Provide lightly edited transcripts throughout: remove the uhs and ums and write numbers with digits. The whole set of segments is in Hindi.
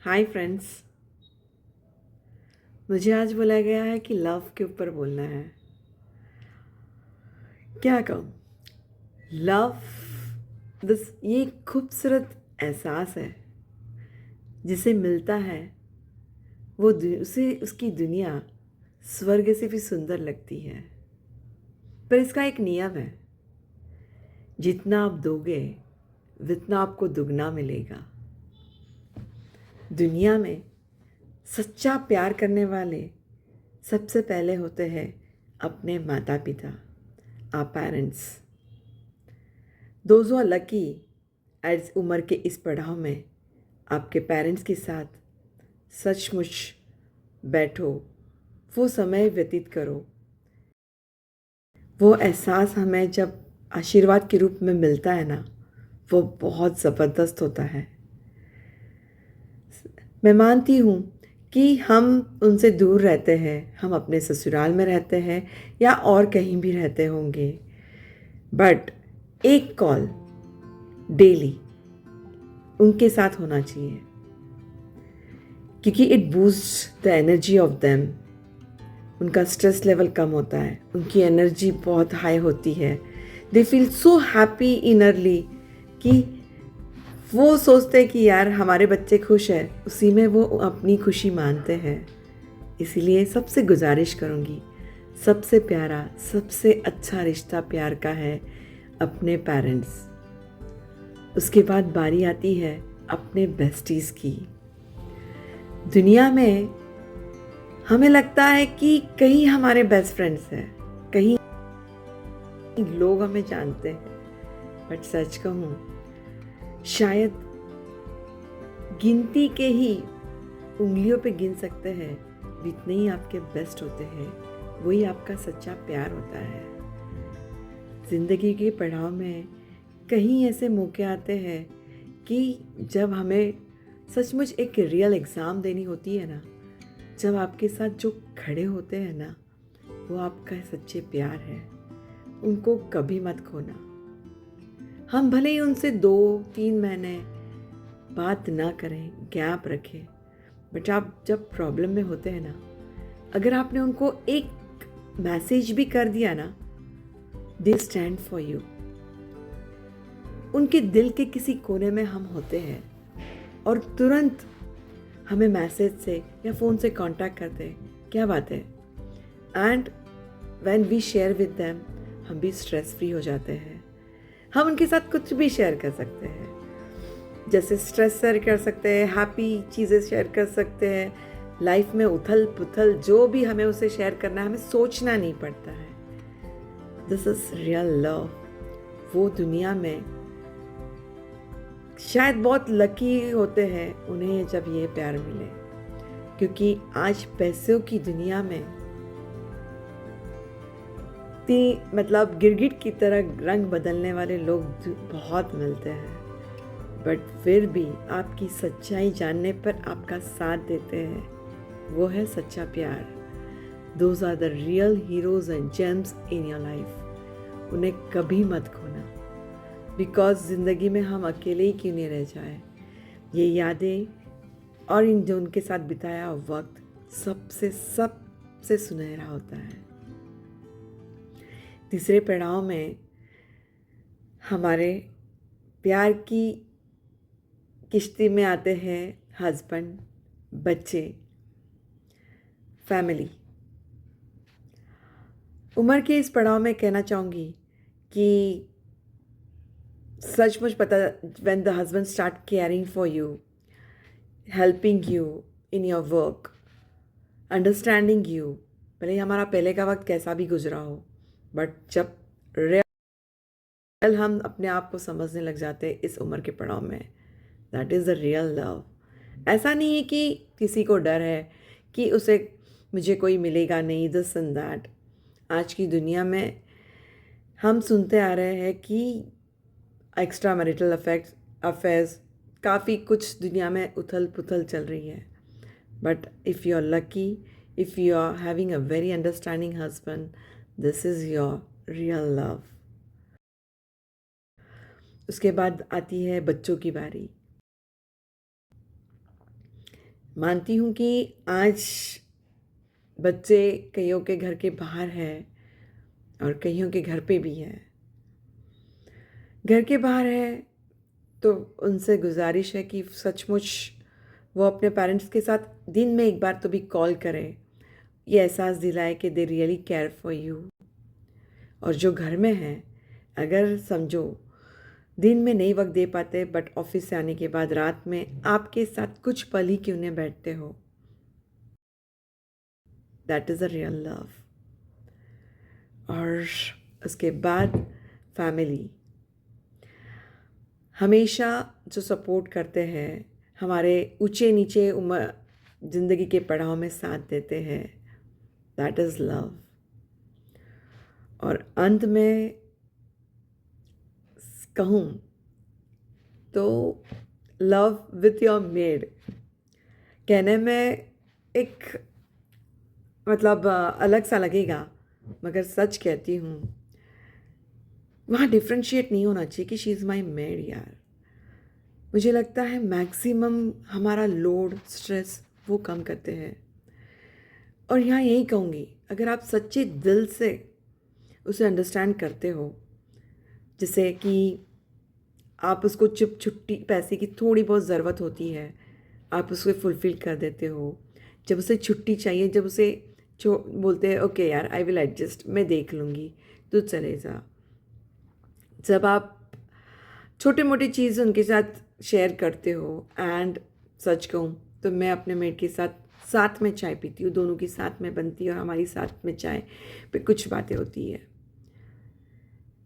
Hi friends. मुझे आज बोला गया है कि लव के ऊपर बोलना है। क्या कहूँ। लव दिस ये एक खूबसूरत एहसास है जिसे मिलता है उसे उसकी दुनिया स्वर्ग से भी सुंदर लगती है। पर इसका एक नियम है, जितना आप दोगे उतना आपको दुगना मिलेगा। दुनिया में सच्चा प्यार करने वाले सबसे पहले होते हैं अपने माता पिता, our parents. Those are lucky age उम्र के इस पड़ाव में आपके पेरेंट्स के साथ सचमुच बैठो, वो समय व्यतीत करो। वो एहसास हमें जब आशीर्वाद के रूप में मिलता है ना, वो बहुत ज़बरदस्त होता है। मैं मानती हूँ कि हम उनसे दूर रहते हैं, हम अपने ससुराल में रहते हैं या और कहीं भी रहते होंगे, बट एक कॉल डेली उनके साथ होना चाहिए, क्योंकि it boost the energy of them. उनका स्ट्रेस लेवल कम होता है, उनकी एनर्जी बहुत हाई होती है। They feel so happy innerly कि वो सोचते हैं कि यार हमारे बच्चे खुश है, उसी में वो अपनी खुशी मानते हैं। इसीलिए सबसे गुजारिश करूँगी, सबसे प्यारा सबसे अच्छा रिश्ता प्यार का है अपने पेरेंट्स। उसके बाद बारी आती है अपने बेस्टीज़ की। दुनिया में हमें लगता है कि कहीं हमारे बेस्ट फ्रेंड्स हैं, कहीं लोग हमें जानते हैं, बट सच कहूँ शायद गिनती के ही उंगलियों पे गिन सकते हैं जितने ही आपके बेस्ट होते हैं। वही आपका सच्चा प्यार होता है। ज़िंदगी के पड़ाव में कहीं ऐसे मौके आते हैं कि जब हमें सचमुच एक रियल एग्ज़ाम देनी होती है ना, जब आपके साथ जो खड़े होते हैं ना, वो आपका सच्चे प्यार है। उनको कभी मत खोना। हम भले ही उनसे 2-3 महीने बात ना करें, गैप रखें, बट आप जब प्रॉब्लम में होते हैं ना, अगर आपने उनको एक मैसेज भी कर दिया ना, दे स्टैंड फॉर यू। उनके दिल के किसी कोने में हम होते हैं और तुरंत हमें मैसेज से या फ़ोन से कांटेक्ट करते हैं, क्या बात है। And when we share with them, हम भी स्ट्रेस फ्री हो जाते हैं। हम उनके साथ कुछ भी शेयर कर सकते हैं, जैसे स्ट्रेस शेयर कर सकते हैं, हैप्पी चीज़ें शेयर कर सकते हैं, लाइफ में उथल पुथल जो भी हमें उसे शेयर करना है, हमें सोचना नहीं पड़ता है। This is real love. वो दुनिया में शायद बहुत लकी होते हैं उन्हें जब ये प्यार मिले, क्योंकि आज पैसों की दुनिया में मतलब गिरगिट की तरह रंग बदलने वाले लोग बहुत मिलते हैं, बट फिर भी आपकी सच्चाई जानने पर आपका साथ देते हैं, वो है सच्चा प्यार। Those are the real heroes and gems in your life. उन्हें कभी मत खोना, बिकॉज ज़िंदगी में हम अकेले ही क्यों नहीं रह जाए। ये यादें और इन जो उनके साथ बिताया वक्त सबसे सुनहरा होता है। तीसरे पड़ाव में हमारे प्यार की किश्ती में आते हैं हस्बैंड, बच्चे, फैमिली। उम्र के इस पड़ाव में कहना चाहूँगी कि सचमुच पता, when the husband start caring for you, helping you in your work, understanding you, भले ही हमारा पहले का वक्त कैसा भी गुजरा हो, बट जब रियल हम अपने आप को समझने लग जाते हैं इस उम्र के पड़ाव में, that is the real love. ऐसा नहीं है कि किसी को डर है कि उसे मुझे कोई मिलेगा नहीं, दिस एंड दैट। आज की दुनिया में हम सुनते आ रहे हैं कि एक्स्ट्रा मैरिटल अफेयर्स काफ़ी कुछ दुनिया में उथल पुथल चल रही है, but if you are lucky, if you are having a very understanding husband, this is your real love. उसके बाद आती है बच्चों की बारी। मानती हूँ कि आज बच्चे कईयों के घर के बाहर है और कईयों के घर पे भी है। घर के बाहर है तो उनसे गुजारिश है कि सचमुच वो अपने पेरेंट्स के साथ दिन में एक बार तो भी कॉल करें, ये एहसास दिलाए कि they really care for you. और जो घर में हैं, अगर समझो दिन में नहीं वक्त दे पाते बट ऑफिस से आने के बाद रात में आपके साथ कुछ पल ही क्यों नहीं बैठते हो, that is a real love. और उसके बाद फैमिली हमेशा जो सपोर्ट करते हैं, हमारे ऊंचे नीचे उम्र ज़िंदगी के पड़ाव में साथ देते हैं, दैट इज़ लव। और अंत में कहूँ तो लव विथ योर मेड कहने में एक मतलब अलग सा लगेगा, मगर सच कहती हूँ, वहाँ डिफ्रेंशिएट नहीं होना चाहिए कि शी इज़ माई मेड। यार मुझे लगता है मैक्सिमम हमारा लोड स्ट्रेस वो कम करते हैं। और यहाँ यही कहूँगी, अगर आप सच्चे दिल से उसे अंडरस्टैंड करते हो, जैसे कि आप उसको छुट्टी पैसे की थोड़ी बहुत ज़रूरत होती है, आप उसको फुलफ़िल कर देते हो। जब उसे छुट्टी चाहिए, जब उसे बोलते हैं ओके यार आई विल एडजस्ट, मैं देख लूँगी, तो चले जा। जब आप छोटे मोटे चीज़ उनके साथ शेयर करते हो, एंड सच कहूँ तो मैं अपने मेड के साथ में चाय पीती हूँ, दोनों की साथ में बनती है और हमारी साथ में चाय पे कुछ बातें होती है।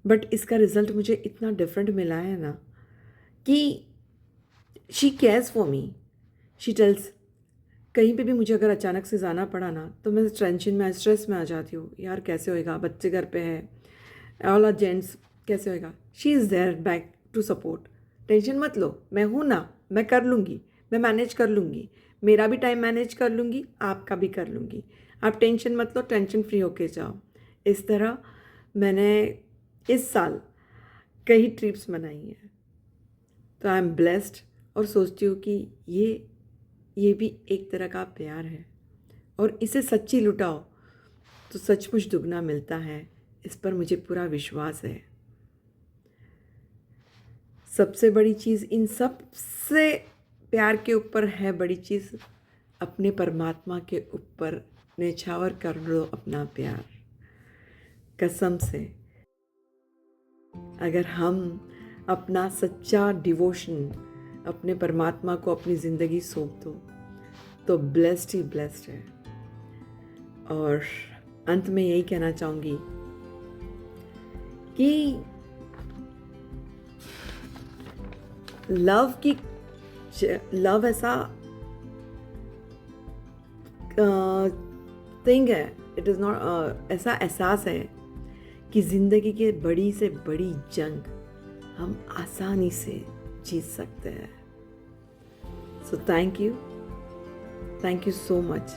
बट इसका रिज़ल्ट मुझे इतना डिफरेंट मिला है ना कि she cares for me. She tells, कहीं पे भी मुझे अगर अचानक से जाना पड़ा ना तो मैं टेंशन में स्ट्रेस में आ जाती हूँ, यार कैसे होएगा, बच्चे घर पे है, ऑल आर जेंट्स, कैसे होएगा। She is there back to support, tension मत लो, मैं हूँ ना, मैं कर लूँगी, मैं मैनेज कर लूँगी, मेरा भी टाइम मैनेज कर लूँगी, आपका भी कर लूँगी, आप टेंशन मत लो, टेंशन फ्री होके जाओ। इस तरह मैंने इस साल कई ट्रिप्स मनाई हैं, तो आई एम ब्लेस्ड और सोचती हूँ कि ये भी एक तरह का प्यार है, और इसे सच्ची लुटाओ तो सचमुच दुगना मिलता है, इस पर मुझे पूरा विश्वास है। सबसे बड़ी चीज़ इन सब से प्यार के ऊपर है, बड़ी चीज़ अपने परमात्मा के ऊपर न्यौछावर कर लो अपना प्यार। कसम से अगर हम अपना सच्चा डिवोशन अपने परमात्मा को अपनी ज़िंदगी सौंप दो तो ब्लेस्ड ही ब्लेस्ड है। और अंत में यही कहना चाहूँगी कि लव ऐसा थिंग है, इट इज़ नॉट ऐसा एहसास है कि ज़िंदगी की बड़ी से बड़ी जंग हम आसानी से जीत सकते हैं। So thank you so much.